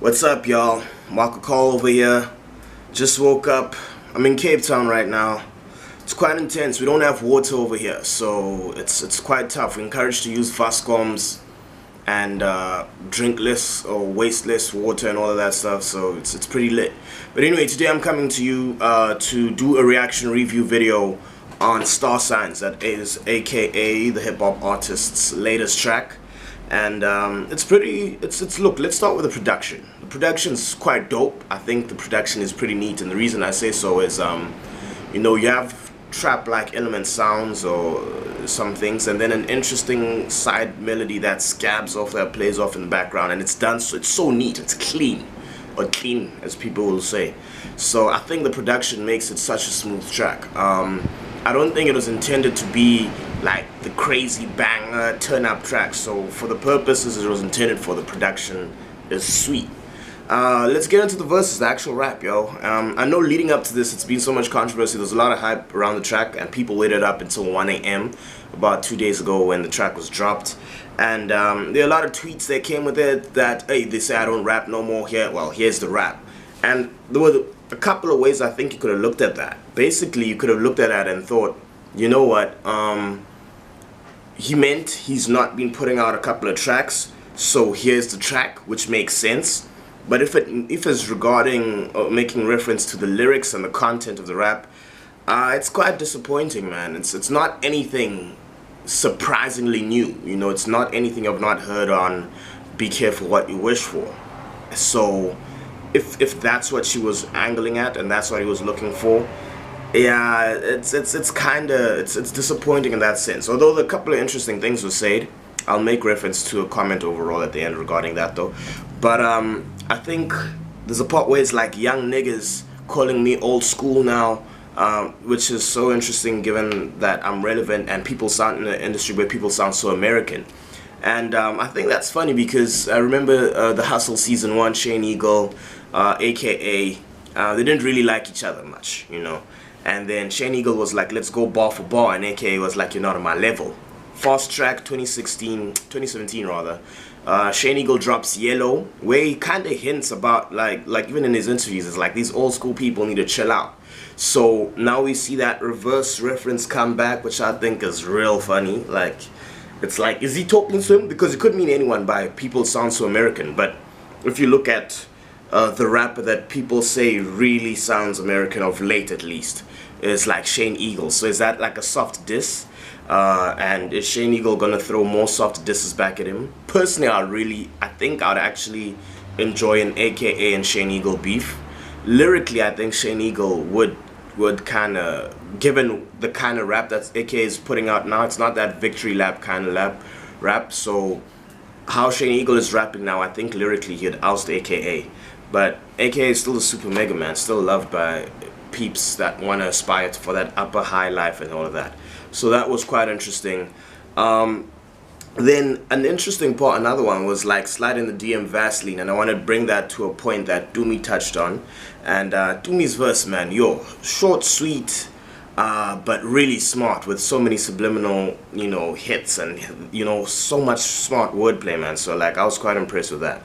What's up, y'all? Marco Call over here. Just woke up. I'm in Cape Town right now. It's quite intense. We don't have water over here, so it's quite tough. We're encouraged to use Vascoms and drink less or waste less water and all of that stuff, so it's pretty lit. But anyway, today I'm coming to you to do a reaction review video on Star Signs, that is aka the hip-hop artist's latest track. And look, let's start with the production. The production's quite dope. I think the production is pretty neat, and the reason I say so is you have trap-like element sounds or some things, and then an interesting side melody that scabs off, that plays off in the background, and it's done so it's so neat, it's clean, or clean as people will say. So I think the production makes it such a smooth track. I don't think it was intended to be like the crazy banger turn up track, so for the purposes it was intended for, the production is sweet. Let's get into the verses, the actual rap, yo. I know leading up to this it's been so much controversy. There's a lot of hype around the track, and people waited up until 1 a.m. about 2 days ago when the track was dropped. And there are a lot of tweets that came with it that, hey, they say I don't rap no more here. Well, here's the rap. And there were a couple of ways I think you could have looked at that. Basically, you could have looked at that and thought, you know what, he meant he's not been putting out a couple of tracks, so here's the track, which makes sense. But if it's regarding or making reference to the lyrics and the content of the rap, it's quite disappointing, man. It's not anything surprisingly new. You know, it's not anything I've not heard on Be Careful What You Wish For. So if that's what she was angling at and that's what he was looking for, yeah, it's disappointing in that sense. Although a couple of interesting things were said, I'll make reference to a comment overall at the end regarding that though. But I think there's a part where it's like young niggas calling me old school now, which is so interesting given that I'm relevant and people sound in the industry where people sound so American. And I think that's funny because I remember the Hustle Season 1, Shane Eagle, aka, they didn't really like each other much, you know. And then Shane Eagle was like, let's go bar for bar, and aka was like, you're not on my level. Fast Track 2017 rather, Shane Eagle drops Yellow, where he kind of hints about like even in his interviews, it's like these old school people need to chill out. So now we see that reverse reference come back, which I think is real funny. Like, it's like, is he talking to him? Because it could mean anyone by people sound so American. But if you look at the rapper that people say really sounds American of late, at least, is like Shane Eagle. So is that like a soft diss? And is Shane Eagle gonna throw more soft disses back at him? Personally, I think I'd actually enjoy an AKA and Shane Eagle beef. Lyrically, I think Shane Eagle would kind of, given the kind of rap that AKA is putting out now, it's not that victory lap kind of rap. So how Shane Eagle is rapping now, I think lyrically he'd oust AKA. But AKA is still the super mega man, still loved by peeps that want to aspire for that upper high life and all of that. So that was quite interesting. Then an interesting part, another one, was like sliding the DM Vaseline, and I want to bring that to a point that Doomy touched on. And Doomy's verse, man, yo, short, sweet, but really smart, with so many subliminal, you know, hits and, you know, so much smart wordplay, man. So like, I was quite impressed with that.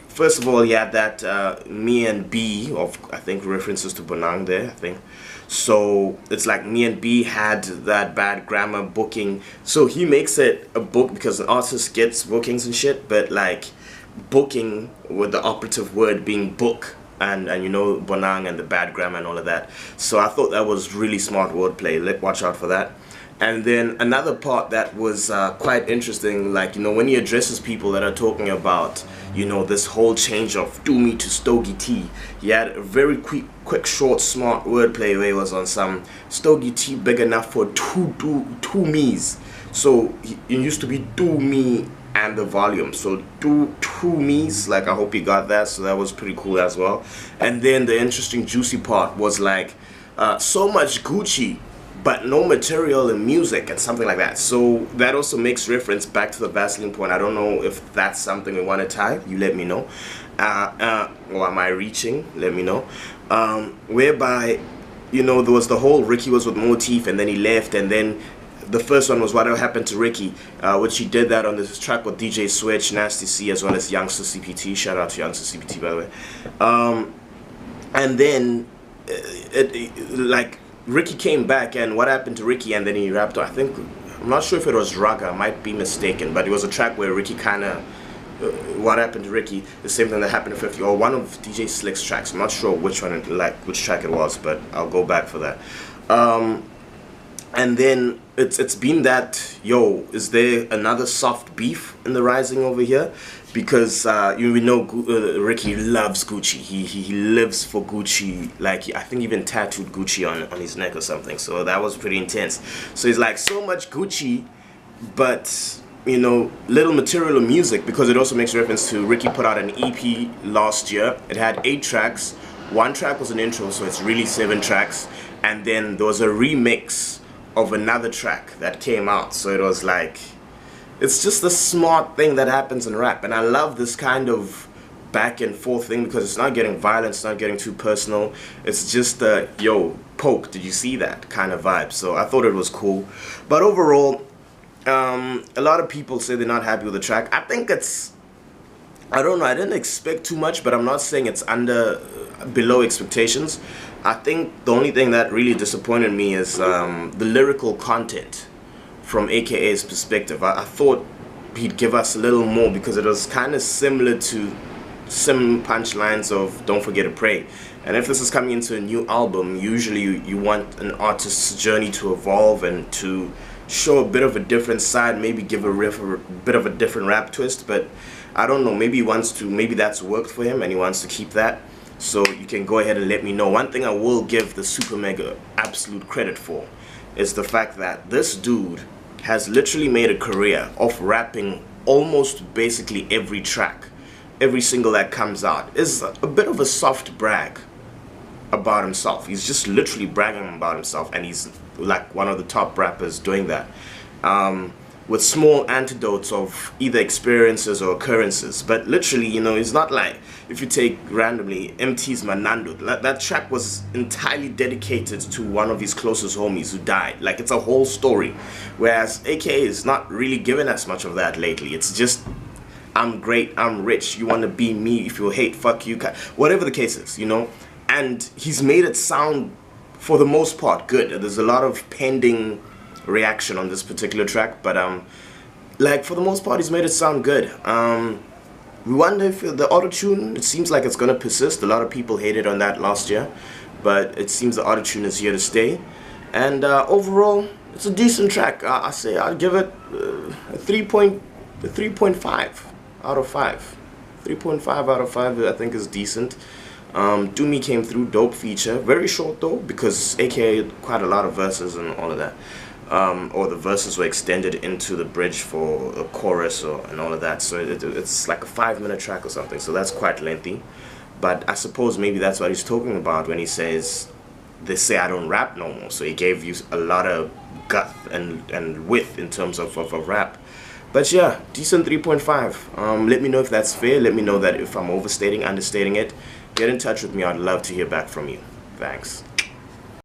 First of all, he had that me and B, of I think references to Bonang there, I think. So it's like me and B had that bad grammar booking. So he makes it a book because an artist gets bookings and shit, but like booking with the operative word being book, and you know, Bonang and the bad grammar and all of that. So I thought that was really smart wordplay. Watch out for that. And then another part that was quite interesting, like, you know, when he addresses people that are talking about, you know, this whole change of Doomy to Stogie T, he had a very quick, short, smart wordplay where he was on some Stogie T big enough for two me's. So it used to be do me and the volume, so two me's. Like, I hope you got that. So that was pretty cool as well. And then the interesting juicy part was like so much Gucci but no material in music and something like that. So that also makes reference back to the Vaseline point. I don't know if that's something we want to tie. You let me know. Or am I reaching? Let me know. Whereby, you know, there was the whole Ricky was with Motif and then he left, and then the first one was What Happened to Ricky, which he did that on this track with DJ Switch, Nasty C, as well as Youngster CPT. Shout out to Youngster CPT, by the way. And then like Ricky came back, and What Happened to Ricky, and then he rapped. I think, I'm not sure if it was Raga, I might be mistaken, but it was a track where Ricky kind of What Happened to Ricky, the same thing that happened to 50, or one of DJ Slick's tracks. I'm not sure which one, like which track it was, but I'll go back for that. And then it's been that, yo, is there another soft beef in the rising over here? Because we know Ricky loves Gucci. He lives for Gucci. Like, I think even tattooed Gucci on his neck or something. So that was pretty intense. So he's like, so much Gucci, but you know, little material or music, because it also makes reference to Ricky put out an EP last year. It had 8 tracks. 1 track was an intro, so it's really 7 tracks. And then there was a remix of another track that came out. So it was like, it's just a smart thing that happens in rap, and I love this kind of back and forth thing, because it's not getting violent, it's not getting too personal. It's just a yo, poke, did you see that kind of vibe. So I thought it was cool. But overall, a lot of people say they're not happy with the track. I think it's, I don't know, I didn't expect too much, but I'm not saying it's below expectations. I think the only thing that really disappointed me is the lyrical content from AKA's perspective. I thought he'd give us a little more, because it was kind of similar to some punchlines of Don't Forget to Pray. And if this is coming into a new album, usually you want an artist's journey to evolve and to show a bit of a different side, maybe give a bit of a different rap twist. But I don't know, maybe he wants to, maybe that's worked for him and he wants to keep that. So you can go ahead and let me know. One thing I will give the Super Mega absolute credit for is the fact that this dude has literally made a career of rapping almost basically every track. Every single that comes out is a bit of a soft brag about himself. He's just literally bragging about himself, and he's like one of the top rappers doing that. With small antidotes of either experiences or occurrences. But literally, you know, it's not like, if you take randomly MT's Manando, that track was entirely dedicated to one of his closest homies who died. Like, it's a whole story. Whereas AKA is not really giving us much of that lately. It's just, I'm great, I'm rich, you want to be me, if you hate, fuck you, whatever the case is, you know. And he's made it sound, for the most part, good. There's a lot of pending reaction on this particular track, but like, for the most part, he's made it sound good. We wonder if the auto-tune, it seems like it's gonna persist. A lot of people hated on that last year, but it seems the auto-tune is here to stay. And overall, it's a decent track. I say I'd give it a 3.5 out of 5. 3.5 out of 5, I think, is decent. Do Me came through, dope feature. Very short though, because AKA had quite a lot of verses and all of that. Or the verses were extended into the bridge for a chorus and all of that. So it's like a 5-minute track or something. So that's quite lengthy. But I suppose maybe that's what he's talking about when he says, they say I don't rap no more. So he gave you a lot of guts and width in terms of rap. But yeah, decent 3.5. Let me know if that's fair. Let me know that if I'm overstating, understating it. Get in touch with me. I'd love to hear back from you. Thanks.